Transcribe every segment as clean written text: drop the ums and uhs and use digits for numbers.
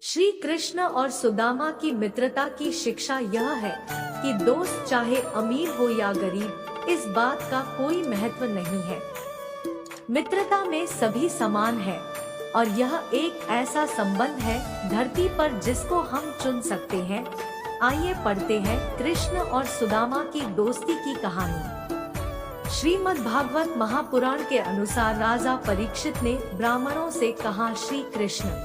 श्री कृष्ण और सुदामा की मित्रता की शिक्षा यह है कि दोस्त चाहे अमीर हो या गरीब, इस बात का कोई महत्व नहीं है। मित्रता में सभी समान है और यह एक ऐसा संबंध है धरती पर जिसको हम चुन सकते हैं। आइए पढ़ते हैं कृष्ण और सुदामा की दोस्ती की कहानी। श्रीमद् भागवत महापुराण के अनुसार राजा परीक्षित ने ब्राह्मणों से कहा, श्री कृष्ण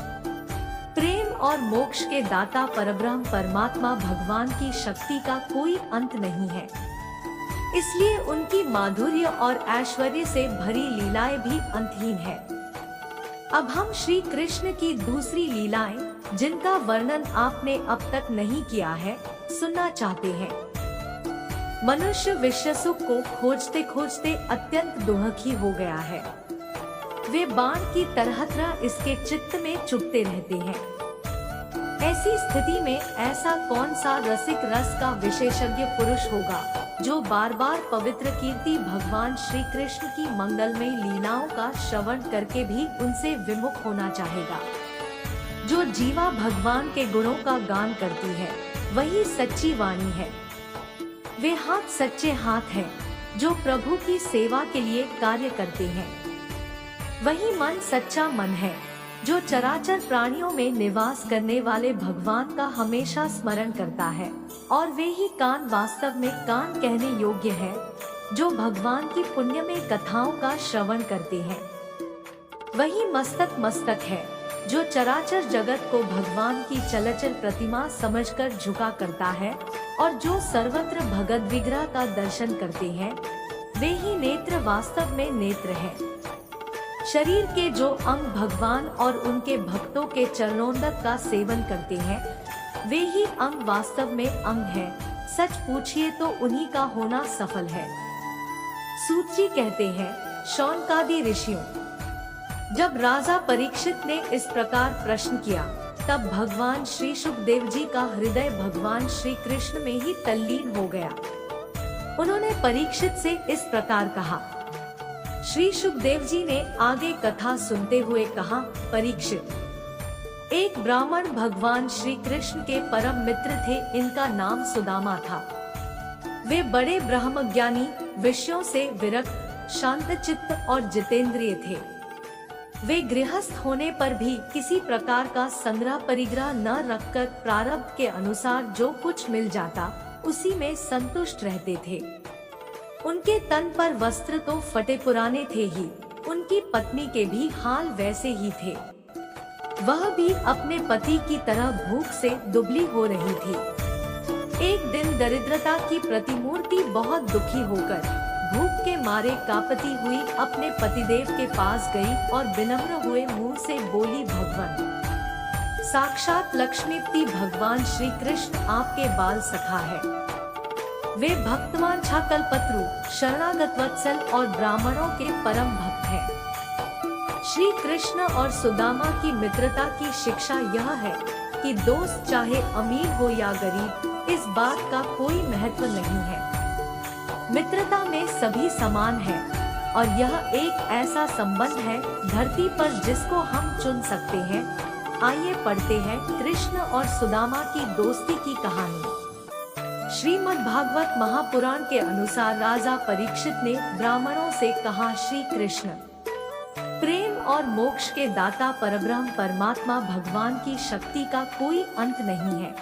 प्रेम और मोक्ष के दाता परब्रह्म परमात्मा भगवान की शक्ति का कोई अंत नहीं है, इसलिए उनकी माधुर्य और ऐश्वर्य से भरी लीलाएं भी अंतहीन है। अब हम श्री कृष्ण की दूसरी लीलाएं, जिनका वर्णन आपने अब तक नहीं किया है, सुनना चाहते हैं। मनुष्य विश्व सुख को खोजते खोजते अत्यंत दुखी हो गया है। वे बाण की तरह इसके चित्त में चुभते रहते हैं। ऐसी स्थिति में ऐसा कौन सा रसिक रस का विशेषज्ञ पुरुष होगा जो बार बार पवित्र कीर्ति भगवान श्री कृष्ण की मंगलमय लीलाओं का श्रवण करके भी उनसे विमुख होना चाहेगा। जो जीवा भगवान के गुणों का गान करती है, वही सच्ची वाणी है। वे हाथ सच्चे हाथ हैं जो प्रभु की सेवा के लिए कार्य करते हैं। वही मन सच्चा मन है जो चराचर प्राणियों में निवास करने वाले भगवान का हमेशा स्मरण करता है। और वे ही कान वास्तव में कान कहने योग्य है जो भगवान की पुण्यमय कथाओं का श्रवण करते हैं। वही मस्तक मस्तक है जो चराचर जगत को भगवान की चलचल प्रतिमा समझकर झुका करता है। और जो सर्वत्र भगत विग्रह का दर्शन करते हैं, वे ही नेत्र वास्तव में नेत्र हैं। शरीर के जो अंग भगवान और उनके भक्तों के चरणोदक का सेवन करते हैं, वे ही अंग वास्तव में अंग है। सच पूछिए तो उन्हीं का होना सफल है। सूत जी कहते हैं, शौनकादि ऋषियों, जब राजा परीक्षित ने इस प्रकार प्रश्न किया, तब भगवान श्री सुखदेव जी का हृदय भगवान श्री कृष्ण में ही तल्लीन हो गया। उन्होंने परीक्षित से इस प्रकार कहा। श्री सुखदेव जी ने आगे कथा सुनते हुए कहा, परीक्षित, एक ब्राह्मण भगवान श्री कृष्ण के परम मित्र थे। इनका नाम सुदामा था। वे बड़े ब्रह्मज्ञानी, विषयों से विरक्त, शांतचित्त और जितेंद्रिय थे। वे गृहस्थ होने पर भी किसी प्रकार का संग्रह परिग्रह न रखकर प्रारब्ध के अनुसार जो कुछ मिल जाता उसी में संतुष्ट रहते थे। उनके तन पर वस्त्र तो फटे पुराने थे ही, उनकी पत्नी के भी हाल वैसे ही थे। वह भी अपने पति की तरह भूख से दुबली हो रही थी। एक दिन दरिद्रता की प्रतिमूर्ति बहुत दुखी होकर भूख के मारे कांपती हुई अपने पतिदेव के पास गई और विनम्र हुए मुंह से बोली, भगवान, साक्षात लक्ष्मीपति भगवान श्री कृष्ण आपके बाल सखा है। वे भक्तवान कल्पतरु, शरणागत वत्सल और ब्राह्मणों के परम भक्त हैं। श्री कृष्ण और सुदामा की मित्रता की शिक्षा यह है कि दोस्त चाहे अमीर हो या गरीब, इस बात का कोई महत्व नहीं है। मित्रता में सभी समान है और यह एक ऐसा संबंध है धरती पर जिसको हम चुन सकते हैं। आइए पढ़ते हैं कृष्ण और सुदामा की दोस्ती की कहानी। श्रीमद् भागवत महापुराण के अनुसार राजा परीक्षित ने ब्राह्मणों से कहा, श्री कृष्ण प्रेम और मोक्ष के दाता परब्रह्म परमात्मा भगवान की शक्ति का कोई अंत नहीं है,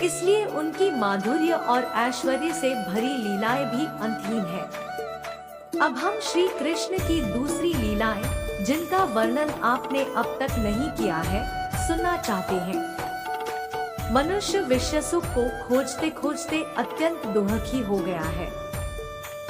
इसलिए उनकी माधुर्य और ऐश्वर्य से भरी लीलाएं भी अंतहीन है। अब हम श्री कृष्ण की दूसरी लीलाएं, जिनका वर्णन आपने अब तक नहीं किया है, सुनना चाहते हैं। मनुष्य विश्व सुख को खोजते खोजते अत्यंत दुखी हो गया है।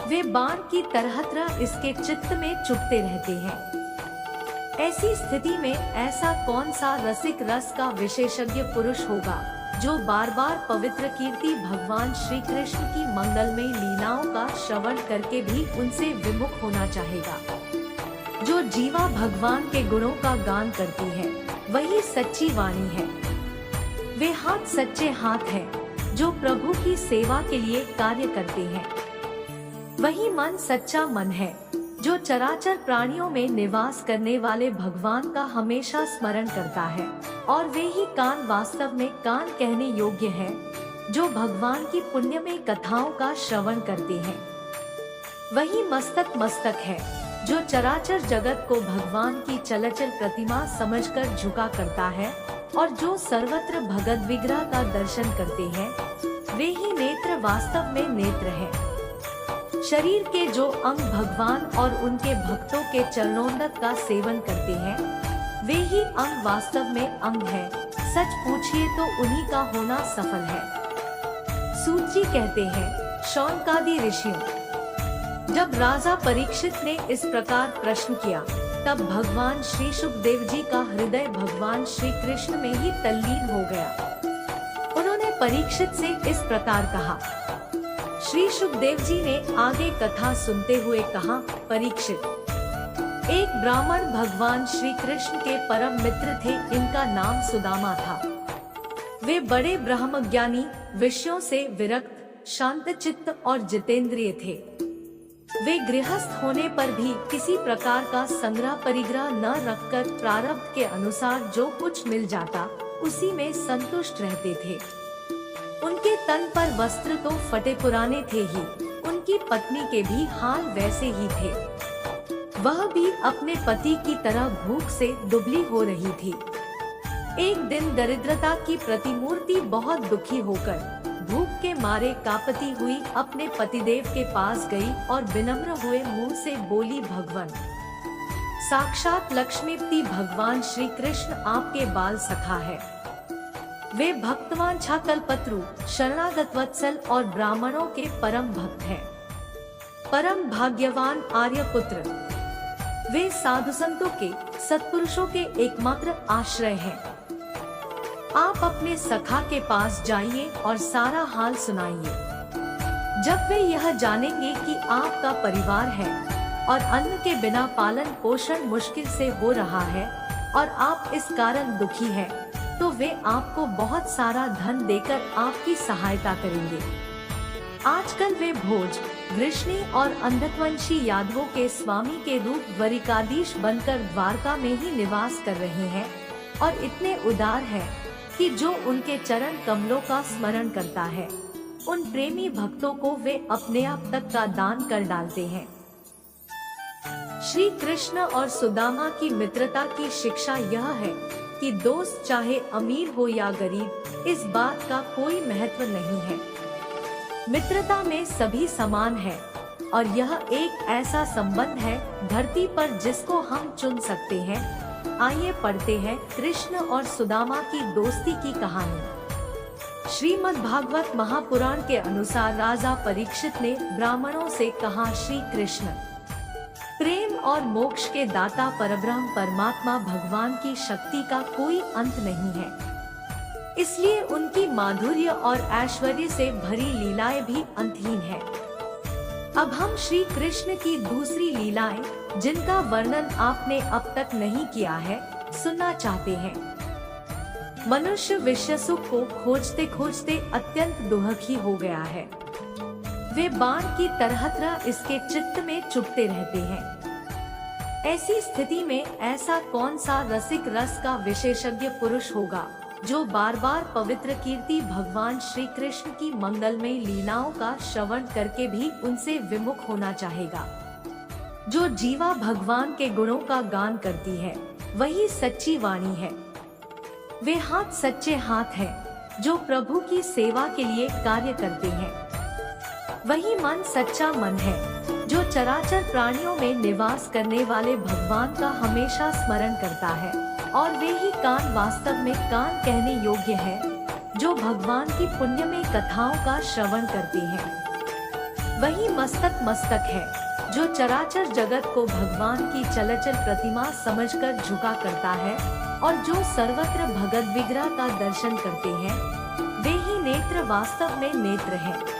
वे बाण की तरह इसके चित्त में चुभते रहते हैं। ऐसी स्थिति में ऐसा कौन सा रसिक रस का विशेषज्ञ पुरुष होगा जो बार बार पवित्र कीर्ति भगवान श्री कृष्ण की मंगलमय लीलाओं का श्रवण करके भी उनसे विमुख होना चाहेगा। जो जीवा भगवान के गुणों का गान करती है, वही सच्ची वाणी है। वे हाथ सच्चे हाथ हैं जो प्रभु की सेवा के लिए कार्य करते हैं। वही मन सच्चा मन है जो चराचर प्राणियों में निवास करने वाले भगवान का हमेशा स्मरण करता है, और वे ही कान वास्तव में कान कहने योग्य है, जो भगवान की पुण्यमय कथाओं का श्रवण करते हैं। वही मस्तक मस्तक है, जो चराचर जगत को भगवान की चलचल प्रतिमा समझकर झुका करता है, और जो सर्वत्र भगत विग्रह का दर्शन करते हैं, वे ही नेत्र वास्तव में नेत्र है। शरीर के जो अंग भगवान और उनके भक्तों के चरणोन्नत का सेवन करते हैं, वे ही अंग वास्तव में अंग है। सच पूछिए तो उन्हीं का होना सफल है। सूत जी कहते हैं, शौनकादि ऋषियों, जब राजा परीक्षित ने इस प्रकार प्रश्न किया, तब भगवान श्री सुखदेव जी का हृदय भगवान श्री कृष्ण में ही तल्लीन हो गया। उन्होंने परीक्षित से इस प्रकार कहा। श्री सुखदेव जी ने आगे कथा सुनते हुए कहा, परीक्षित, एक ब्राह्मण भगवान श्री कृष्ण के परम मित्र थे। इनका नाम सुदामा था। वे बड़े ब्रह्मज्ञानी, विषयों से विरक्त, शांत चित्त और जितेंद्रिय थे। वे गृहस्थ होने पर भी किसी प्रकार का संग्रह परिग्रह न रखकर प्रारब्ध के अनुसार जो कुछ मिल जाता उसी में संतुष्ट रहते थे। उनके तन पर वस्त्र तो फटे पुराने थे ही, उनकी पत्नी के भी हाल वैसे ही थे। वह भी अपने पति की तरह भूख से दुबली हो रही थी। एक दिन दरिद्रता की प्रतिमूर्ति बहुत दुखी होकर भूख के मारे कांपती हुई अपने पतिदेव के पास गई और विनम्र हुए मुंह से बोली, भगवान, साक्षात लक्ष्मीपति भगवान श्री कृष्ण आपके बाल सखा है। वे भक्तवान कल्पत्रु, शरणागत वत्सल और ब्राह्मणों के परम भक्त हैं। परम भाग्यवान आर्यपुत्र, वे साधु संतों के, सत्पुरुषों के एकमात्र आश्रय हैं। आप अपने सखा के पास जाइए और सारा हाल सुनाइए। जब वे यह जानेंगे कि आपका परिवार है और अन्न के बिना पालन पोषण मुश्किल से हो रहा है और आप इस कारण दुखी हैं, तो वे आपको बहुत सारा धन देकर आपकी सहायता करेंगे। आजकल वे भोज, वृष्णि और अंधकवंशी यादवों के स्वामी के रूप द्वारिकाधीश बनकर द्वारका में ही निवास कर रहे हैं और इतने उदार हैं कि जो उनके चरण कमलों का स्मरण करता है, उन प्रेमी भक्तों को वे अपने आप तक का दान कर डालते हैं। श्री कृष्ण और सुदामा की मित्रता की शिक्षा यह है कि दोस्त चाहे अमीर हो या गरीब, इस बात का कोई महत्व नहीं है। मित्रता में सभी समान है और यह एक ऐसा संबंध है धरती पर जिसको हम चुन सकते हैं। आइए पढ़ते हैं कृष्ण और सुदामा की दोस्ती की कहानी। श्रीमद् भागवत महापुराण के अनुसार राजा परीक्षित ने ब्राह्मणों से कहा, श्री कृष्ण प्रेम और मोक्ष के दाता परब्रह्म परमात्मा भगवान की शक्ति का कोई अंत नहीं है, इसलिए उनकी माधुर्य और ऐश्वर्य से भरी लीलाएं भी अंतहीन है। अब हम श्री कृष्ण की दूसरी लीलाएं, जिनका वर्णन आपने अब तक नहीं किया है, सुनना चाहते हैं। मनुष्य विषय सुख को खोजते खोजते अत्यंत दुखी हो गया है। वे बाण की तरह इसके चित्त में चुभते रहते हैं। ऐसी स्थिति में ऐसा कौन सा रसिक रस का विशेषज्ञ पुरुष होगा जो बार बार पवित्र कीर्ति भगवान श्री कृष्ण की मंगलमय लीलाओं का श्रवण करके भी उनसे विमुख होना चाहेगा। जो जीवा भगवान के गुणों का गान करती है, वही सच्ची वाणी है। वे हाथ सच्चे हाथ हैं जो प्रभु की सेवा के लिए कार्य करते हैं। वही मन सच्चा मन है जो चराचर प्राणियों में निवास करने वाले भगवान का हमेशा स्मरण करता है, और वे ही कान वास्तव में कान कहने योग्य है जो भगवान की पुण्यमय कथाओं का श्रवण करते हैं। वही मस्तक मस्तक है जो चराचर जगत को भगवान की चलचल प्रतिमा समझकर झुका करता है, और जो सर्वत्र भगत विग्रह का दर्शन करते हैं, वे ही नेत्र वास्तव में नेत्र है।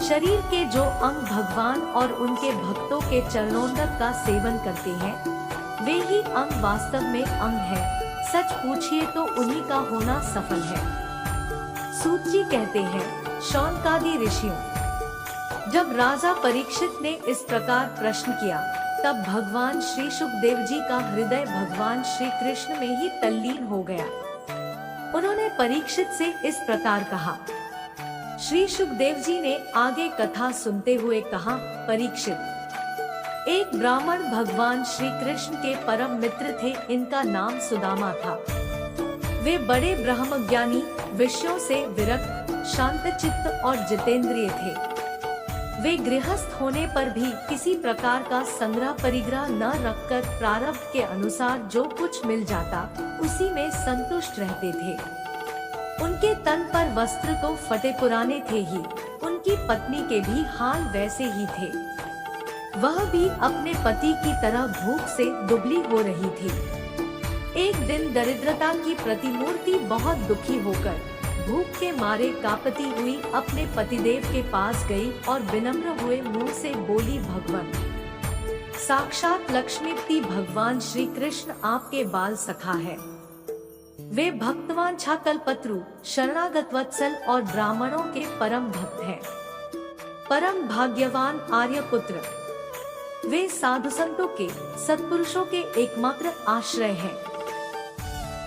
शरीर के जो अंग भगवान और उनके भक्तों के चरणोन्नत का सेवन करते हैं, वे ही अंग वास्तव में अंग है। सच पूछिए तो उन्हीं का होना सफल है। सूत जी कहते हैं, शौनकादि ऋषियों, जब राजा परीक्षित ने इस प्रकार प्रश्न किया, तब भगवान श्री सुखदेव जी का हृदय भगवान श्री कृष्ण में ही तल्लीन हो गया। उन्होंने परीक्षित से इस प्रकार कहा। श्री सुखदेव जी ने आगे कथा सुनते हुए कहा, परीक्षित, एक ब्राह्मण भगवान श्री कृष्ण के परम मित्र थे। इनका नाम सुदामा था। वे बड़े ब्रह्मज्ञानी, विषयों से विरक्त, शांतचित्त और जितेंद्रिय थे। वे गृहस्थ होने पर भी किसी प्रकार का संग्रह परिग्रह न रखकर प्रारब्ध के अनुसार जो कुछ मिल जाता उसी में संतुष्ट रहते थे। उनके तन पर वस्त्र तो फटे पुराने थे ही, उनकी पत्नी के भी हाल वैसे ही थे। वह भी अपने पति की तरह भूख से दुबली हो रही थी। एक दिन दरिद्रता की प्रतिमूर्ति बहुत दुखी होकर भूख के मारे कांपती हुई अपने पतिदेव के पास गई और विनम्र हुए मुंह से बोली, भगवान, साक्षात लक्ष्मीपति भगवान श्री कृष्ण आपके बाल सखा है। वे भक्तवान छाकलपत्रु, शरणागत वत्सल और ब्राह्मणों के परम भक्त हैं। परम भाग्यवान आर्यपुत्र, वे साधु संतों के, सत्पुरुषों के एकमात्र आश्रय हैं।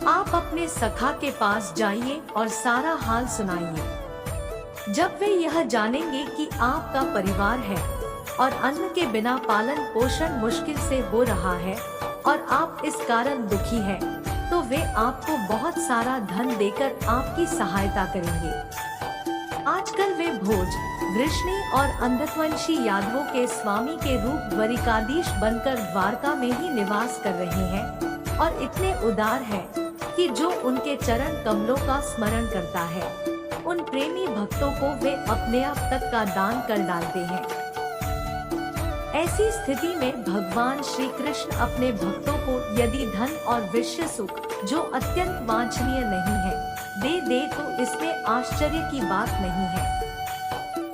आप अपने सखा के पास जाइए और सारा हाल सुनाइए। जब वे यह जानेंगे कि आपका परिवार है और अन्न के बिना पालन पोषण मुश्किल से हो रहा है और आप इस कारण दुखी हैं, तो वे आपको बहुत सारा धन देकर आपकी सहायता करेंगे। आजकल वे भोज, वृष्णि और अंधकवंशी यादवों के स्वामी के रूप द्वारिकाधीश बनकर द्वारका में ही निवास कर रहे हैं और इतने उदार हैं कि जो उनके चरण कमलों का स्मरण करता है, उन प्रेमी भक्तों को वे अपने आप तक का दान कर डालते हैं। ऐसी स्थिति में भगवान श्री कृष्ण अपने भक्तों को यदि धन और विषय सुख, जो अत्यंत वांछनीय नहीं है, दे तो इसमें आश्चर्य की बात नहीं है।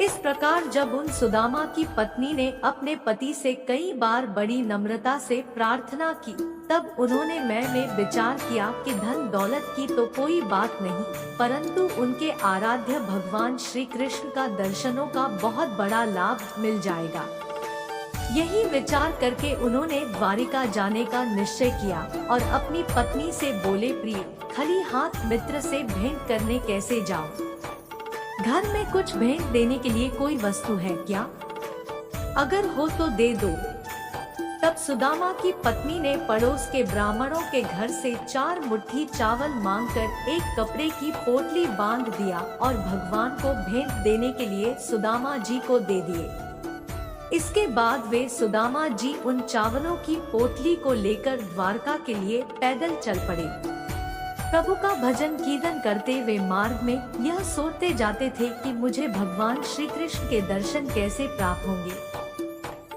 इस प्रकार जब उन सुदामा की पत्नी ने अपने पति से कई बार बड़ी नम्रता से प्रार्थना की, तब उन्होंने मन में विचार किया कि धन दौलत की तो कोई बात नहीं, परंतु उनके आराध्य भगवान श्री कृष्ण का दर्शनों का बहुत बड़ा लाभ मिल जाएगा। यही विचार करके उन्होंने द्वारिका जाने का निश्चय किया और अपनी पत्नी से बोले, प्रिय, खाली हाथ मित्र से भेंट करने कैसे जाऊं? घर में कुछ भेंट देने के लिए कोई वस्तु है क्या? अगर हो तो दे दो। तब सुदामा की पत्नी ने पड़ोस के ब्राह्मणों के घर से 4 मुट्ठी चावल मांगकर एक कपड़े की पोटली बांध दिया और भगवान को भेंट देने के लिए सुदामा जी को दे दिए। इसके बाद वे सुदामा जी उन चावलों की पोटली को लेकर द्वारका के लिए पैदल चल पड़े। प्रभु का भजन कीर्तन करते वे मार्ग में यह सोचते जाते थे कि मुझे भगवान श्री कृष्ण के दर्शन कैसे प्राप्त होंगे।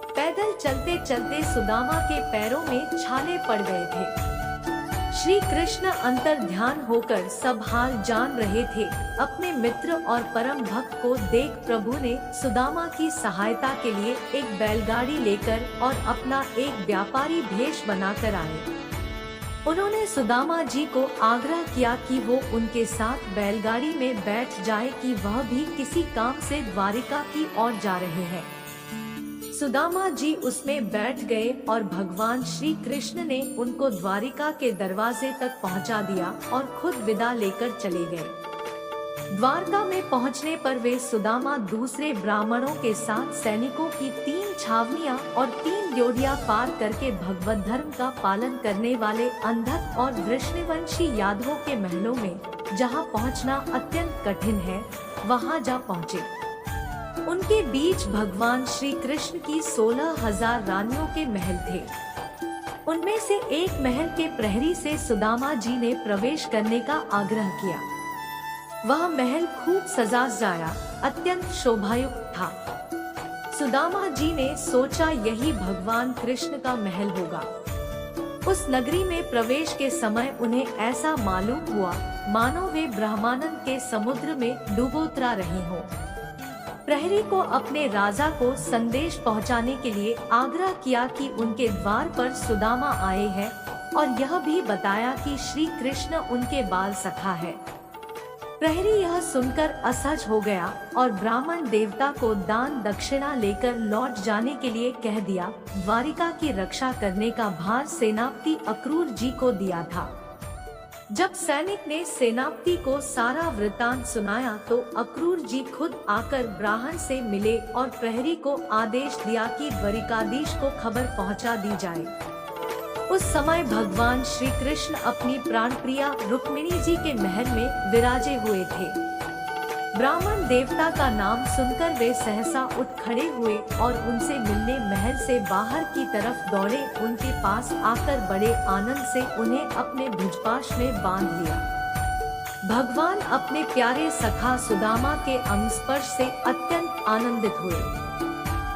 पैदल चलते चलते सुदामा के पैरों में छाले पड़ गए थे। श्री कृष्ण अंतर ध्यान होकर सब हाल जान रहे थे। अपने मित्र और परम भक्त को देख प्रभु ने सुदामा की सहायता के लिए एक बैलगाड़ी लेकर और अपना एक व्यापारी भेष बनाकर आए। उन्होंने सुदामा जी को आग्रह किया कि वो उनके साथ बैलगाड़ी में बैठ जाए कि वह भी किसी काम से द्वारिका की ओर जा रहे हैं। सुदामा जी उसमें बैठ गए और भगवान श्री कृष्ण ने उनको द्वारिका के दरवाजे तक पहुंचा दिया और खुद विदा लेकर चले गए। द्वारका में पहुंचने पर वे सुदामा दूसरे ब्राह्मणों के साथ सैनिकों की 3 छावनियां और 3 ड्योढ़ियां पार करके भगवत धर्म का पालन करने वाले अंधक और वृष्णिवंशी यादवों के महलों में, जहां पहुंचना अत्यंत कठिन है, वहां जा पहुंचे। उनके बीच भगवान श्री कृष्ण की 16,000 रानियों के महल थे। उनमें से एक महल के प्रहरी से सुदामा जी ने प्रवेश करने का आग्रह किया। वह महल खूब सजा सजाया, अत्यंत शोभायुक्त था। सुदामा जी ने सोचा यही भगवान कृष्ण का महल होगा। उस नगरी में प्रवेश के समय उन्हें ऐसा मालूम हुआ मानो वे ब्रह्मानंद के समुद्र में डूबोतरा रहे हों। प्रहरी को अपने राजा को संदेश पहुंचाने के लिए आग्रह किया कि उनके द्वार पर सुदामा आए हैं और यह भी बताया कि श्री कृष्ण उनके बाल सखा है। प्रहरी यह सुनकर असहज हो गया और ब्राह्मण देवता को दान दक्षिणा लेकर लौट जाने के लिए कह दिया। द्वारिका की रक्षा करने का भार सेनापति अक्रूर जी को दिया था। जब सैनिक ने सेनापति को सारा वृतांत सुनाया तो अक्रूर जी खुद आकर ब्राह्मण से मिले और प्रहरी को आदेश दिया कि द्वारिकाधीश को खबर पहुंचा दी जाए। उस समय भगवान श्री कृष्ण अपनी प्राणप्रिया रुक्मिणी जी के महल में विराजे हुए थे। ब्राह्मण देवता का नाम सुनकर वे सहसा उठ खड़े हुए और उनसे मिलने महल से बाहर की तरफ दौड़े। उनके पास आकर बड़े आनंद से उन्हें अपने भुजपाश में बांध लिया। भगवान अपने प्यारे सखा सुदामा के अंगस्पर्श से अत्यंत आनंदित हुए।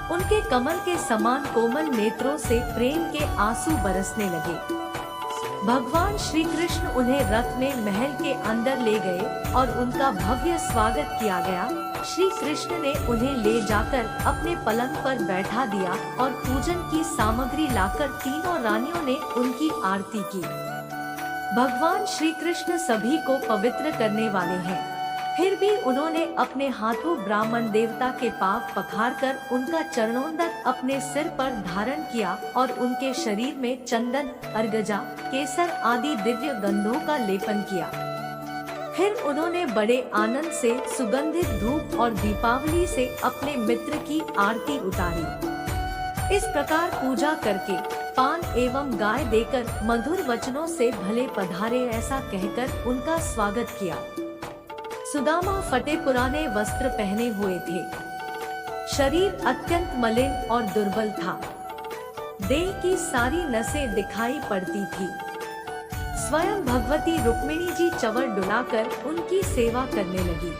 उनके कमल के समान कोमल नेत्रों से प्रेम के आंसू बरसने लगे। भगवान श्री कृष्ण उन्हें रथ में महल के अंदर ले गए और उनका भव्य स्वागत किया गया। श्री कृष्ण ने उन्हें ले जाकर अपने पलंग पर बैठा दिया और पूजन की सामग्री लाकर तीनों रानियों ने उनकी आरती की। भगवान श्री कृष्ण सभी को पवित्र करने वाले हैं, फिर भी उन्होंने अपने हाथों ब्राह्मण देवता के पाँव पखारकर उनका चरणोदक अपने सिर पर धारण किया और उनके शरीर में चंदन, अर्गजा, केसर आदि दिव्य गंधों का लेपन किया। फिर उन्होंने बड़े आनंद से सुगंधित धूप और दीपावली से अपने मित्र की आरती उतारी। इस प्रकार पूजा करके पान एवं गाय देकर मधुर वचनों से भले पधारे ऐसा कहकर उनका स्वागत किया। सुदामा फटे पुराने वस्त्र पहने हुए थे। शरीर अत्यंत मलिन और दुर्बल था। देह की सारी नसें दिखाई पड़ती थी। स्वयं भगवती रुक्मिणी जी चवर डुलाकर उनकी सेवा करने लगी।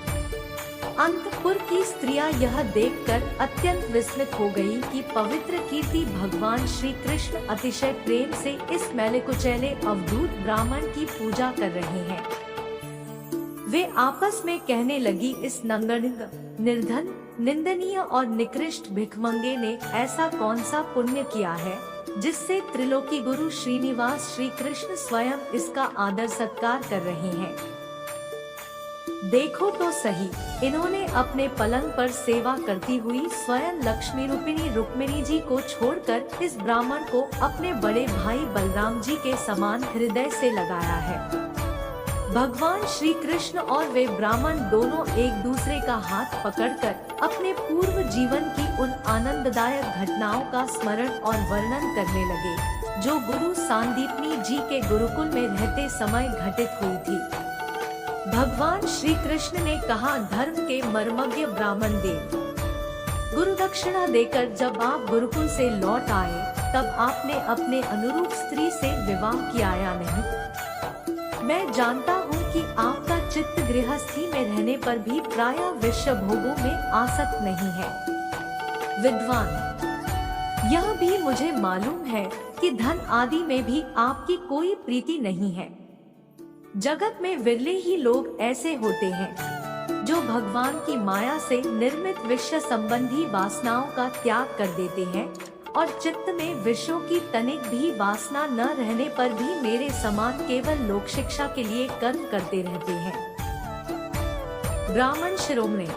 अंतपुर की स्त्रियां यह देखकर अत्यंत विस्मित हो गई कि पवित्र कीर्ति भगवान श्री कृष्ण अतिशय प्रेम से इस मैले कुचैले अवधूत ब्राह्मण की पूजा कर रहे हैं। वे आपस में कहने लगी, इस नंगनिंग, निर्धन, निंदनीय और निकृष्ट भिखमंगे ने ऐसा कौन सा पुण्य किया है जिससे त्रिलोकी गुरु श्रीनिवास श्री कृष्ण स्वयं इसका आदर सत्कार कर रहे हैं। देखो तो सही, इन्होंने अपने पलंग पर सेवा करती हुई स्वयं लक्ष्मी रूपिणी रुक्मिणी जी को छोड़कर इस ब्राह्मण को अपने बड़े भाई बलराम जी के समान हृदय से लगाया है। भगवान श्री कृष्ण और वे ब्राह्मण दोनों एक दूसरे का हाथ पकड़कर अपने पूर्व जीवन की उन आनंददायक घटनाओं का स्मरण और वर्णन करने लगे, जो गुरु सांदीपनी जी के गुरुकुल में रहते समय घटित हुई थी। भगवान श्री कृष्ण ने कहा, धर्म के मर्मज्ञ ब्राह्मण देव, गुरु दक्षिणा देकर जब आप गुरुकुल से लौट आए तब आपने अपने अनुरूप स्त्री से विवाह किया या नहीं? मैं जानता हूँ कि आपका चित्त गृहस्थी में रहने पर भी प्रायः विषय भोगों में आसक्त नहीं है। विद्वान, यह भी मुझे मालूम है कि धन आदि में भी आपकी कोई प्रीति नहीं है। जगत में विरले ही लोग ऐसे होते हैं जो भगवान की माया से निर्मित विषय संबंधी वासनाओं का त्याग कर देते हैं और चित्त में विषयों की तनिक भी वासना न रहने पर भी मेरे समान केवल लोक शिक्षा के लिए कर्म करते रहते हैं। ब्राह्मण शिरोमणि,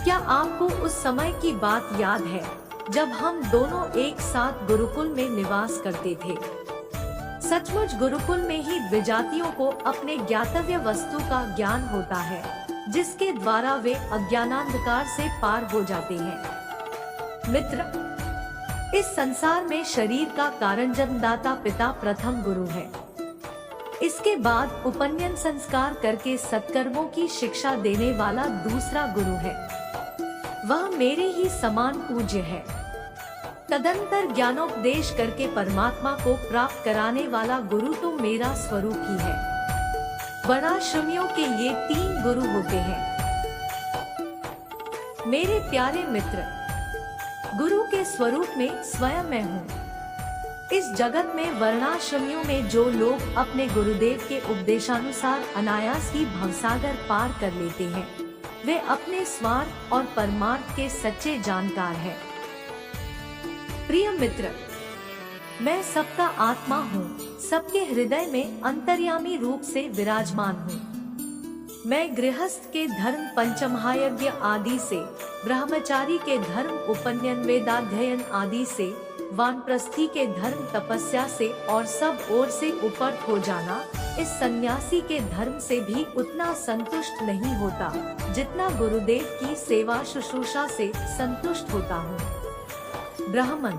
क्या आपको उस समय की बात याद है जब हम दोनों एक साथ गुरुकुल में निवास करते थे? सचमुच गुरुकुल में ही द्विजातियों को अपने ज्ञातव्य वस्तु का ज्ञान होता है, जिसके द्वारा वे अज्ञानांधकार से पार हो जाते हैं। मित्र, इस संसार में शरीर का कारण जन्मदाता पिता प्रथम गुरु है। इसके बाद उपनयन संस्कार करके सत्कर्मों की शिक्षा देने वाला दूसरा गुरु है। वह मेरे ही समान पूज्य है। तदंतर ज्ञानोपदेश करके परमात्मा को प्राप्त कराने वाला गुरु तो मेरा स्वरूप ही है। वर्णाश्रमियों के ये 3 गुरु होते हैं। मेरे प्यारे मित्र, गुरु के स्वरूप में स्वयं मैं हूँ। इस जगत में वर्णाश्रमियों में जो लोग अपने गुरुदेव के उपदेशानुसार अनायास ही भवसागर पार कर लेते हैं, वे अपने स्वार्थ और परमार्थ के सच्चे जानकार हैं। प्रिय मित्र, मैं सबका आत्मा हूँ, सबके हृदय में अंतर्यामी रूप से विराजमान हूँ। मैं गृहस्थ के धर्म पंचमहायज्ञ आदि से, ब्रह्मचारी के धर्म उपनयन वेदाध्ययन आदि से, वानप्रस्थी के धर्म तपस्या से और सब ओर से उपट हो जाना, इस सन्यासी के धर्म से भी उतना संतुष्ट नहीं होता जितना गुरुदेव की सेवा शुश्रूषा से संतुष्ट होता हूँ। ब्राह्मण,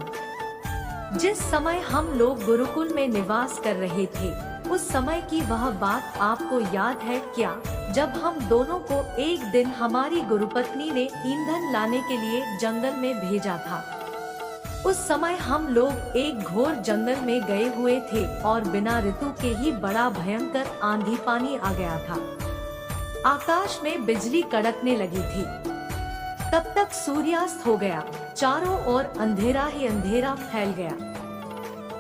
जिस समय हम लोग गुरुकुल में निवास कर रहे थे, उस समय की वह बात आपको याद है क्या, जब हम दोनों को एक दिन हमारी गुरुपत्नी ने ईंधन लाने के लिए जंगल में भेजा था। उस समय हम लोग एक घोर जंगल में गए हुए थे और बिना ऋतु के ही बड़ा भयंकर आंधी पानी आ गया था। आकाश में बिजली कड़कने लगी थी। तब तक सूर्यास्त हो गया, चारों ओर अंधेरा ही अंधेरा फैल गया।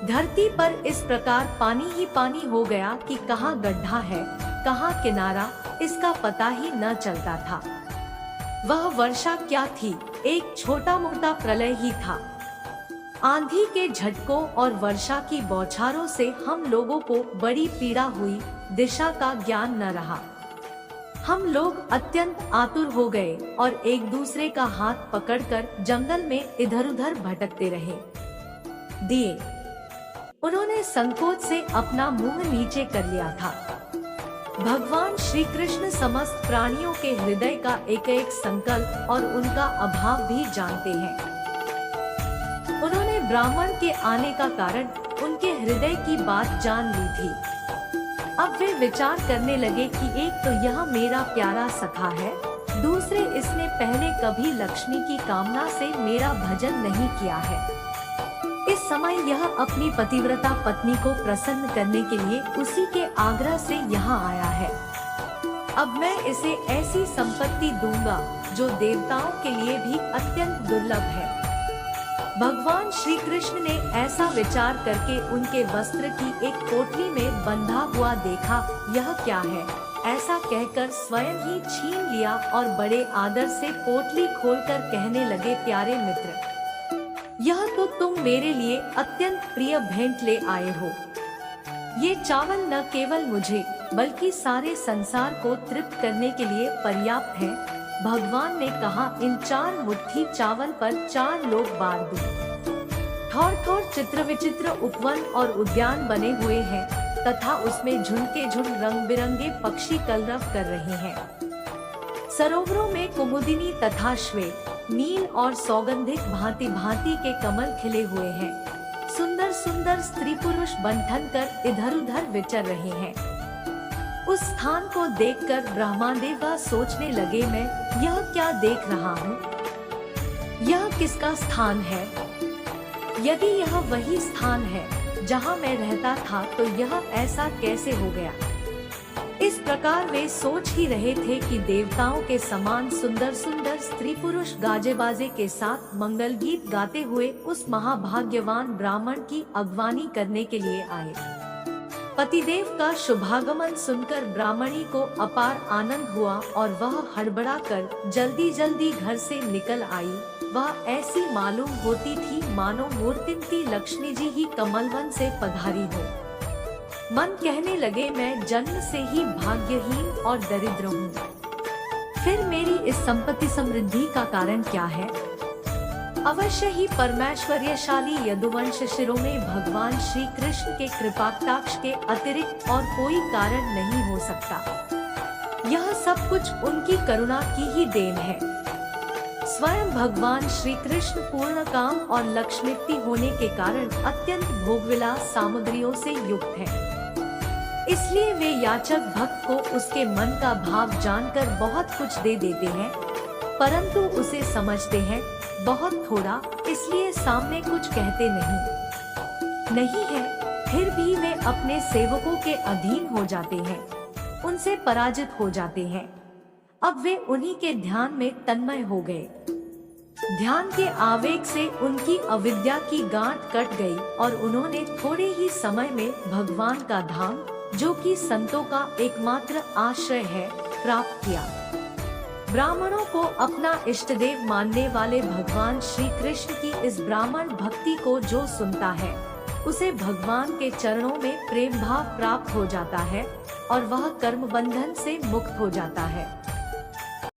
धरती पर इस प्रकार पानी ही पानी हो गया कि कहाँ गड्ढा है कहाँ किनारा, इसका पता ही न चलता था। वह वर्षा क्या थी, एक छोटा मोटा प्रलय ही था। आंधी के झटकों और वर्षा की बौछारों से हम लोगों को बड़ी पीड़ा हुई, दिशा का ज्ञान न रहा। हम लोग अत्यंत आतुर हो गए और एक दूसरे का हाथ पकड़कर जंगल में इधर उधर भटकते रहे। दिए, उन्होंने संकोच से अपना मुंह नीचे कर लिया था। भगवान श्री कृष्ण समस्त प्राणियों के हृदय का एक एक संकल्प और उनका अभाव भी जानते हैं। उन्होंने ब्राह्मण के आने का कारण उनके हृदय की बात जान ली थी। अब वे विचार करने लगे कि एक तो यह मेरा प्यारा सखा है, दूसरे इसने पहले कभी लक्ष्मी की कामना से मेरा भजन नहीं किया है। इस समय यह अपनी पतिव्रता पत्नी को प्रसन्न करने के लिए उसी के आग्रह से यहाँ आया है। अब मैं इसे ऐसी संपत्ति दूंगा जो देवताओं के लिए भी अत्यंत दुर्लभ है। भगवान श्री कृष्ण ने ऐसा विचार करके उनके वस्त्र की एक पोटली में बंधा हुआ देखा। यह क्या है, ऐसा कहकर स्वयं ही छीन लिया और बड़े आदर से पोटली खोलकर कहने लगे, प्यारे मित्र, यह तो तुम मेरे लिए अत्यंत प्रिय भेंट ले आए हो। ये चावल न केवल मुझे बल्कि सारे संसार को तृप्त करने के लिए पर्याप्त है। भगवान ने कहा, इन 4 मुट्ठी चावल पर 4 लोग बार दूं। थोड़ थोड़ चित्र विचित्र उपवन और उद्यान बने हुए हैं तथा उसमें झुंड के झुंड रंग बिरंगे पक्षी कलरव कर रहे हैं। सरोवरों में कुमुदिनी तथा श्वेत, नील और सौगंधिक भांति भांति के कमल खिले हुए हैं। सुंदर सुंदर स्त्री पुरुष बंधन कर इधर उधर विचर रहे हैं। उस स्थान को देखकर ब्रह्मादेव सोचने लगे, मैं यह क्या देख रहा हूँ, यह किसका स्थान है? यदि यह वही स्थान है जहाँ मैं रहता था तो यह ऐसा कैसे हो गया? इस प्रकार वे सोच ही रहे थे कि देवताओं के समान सुंदर सुंदर स्त्री पुरुष गाजे बाजे के साथ मंगल गीत गाते हुए उस महाभाग्यवान ब्राह्मण की अगवानी करने के लिए आए। पतिदेव का शुभागमन सुनकर ब्राह्मणी को अपार आनंद हुआ और वह हड़बड़ा कर जल्दी जल्दी घर से निकल आई। वह ऐसी मालूम होती थी मानो मूर्तिमती लक्ष्मी जी ही कमलवन से पधारी हो। मन कहने लगे, मैं जन्म से ही भाग्यहीन और दरिद्र हूँ, फिर मेरी इस संपत्ति समृद्धि का कारण क्या है? अवश्य ही परमेश्वर्यशाली यदुवंश शिरोमणि भगवान श्री कृष्ण के कृपाकटाक्ष के अतिरिक्त और कोई कारण नहीं हो सकता। यह सब कुछ उनकी करुणा की ही देन है। स्वयं भगवान श्री कृष्ण पूर्ण काम और लक्ष्मीप्ति होने के कारण अत्यंत भोगविलास सामग्रियों से युक्त है। इसलिए वे याचक भक्त को उसके मन का भाव जानकर बहुत कुछ दे देते हैं, परंतु उसे समझते हैं बहुत थोड़ा, इसलिए सामने कुछ कहते नहीं है। फिर भी वे अपने सेवकों के अधीन हो जाते हैं, उनसे पराजित हो जाते हैं। अब वे उन्हीं के ध्यान में तन्मय हो गए। ध्यान के आवेग से उनकी अविद्या की गांठ कट गई और उन्होंने थोड़े ही समय में भगवान का धाम, जो कि संतों का एकमात्र आश्रय है, प्राप्त किया। ब्राह्मणों को अपना इष्टदेव मानने वाले भगवान श्री कृष्ण की इस ब्राह्मण भक्ति को जो सुनता है, उसे भगवान के चरणों में प्रेम भाव प्राप्त हो जाता है और वह कर्म बंधन से मुक्त हो जाता है।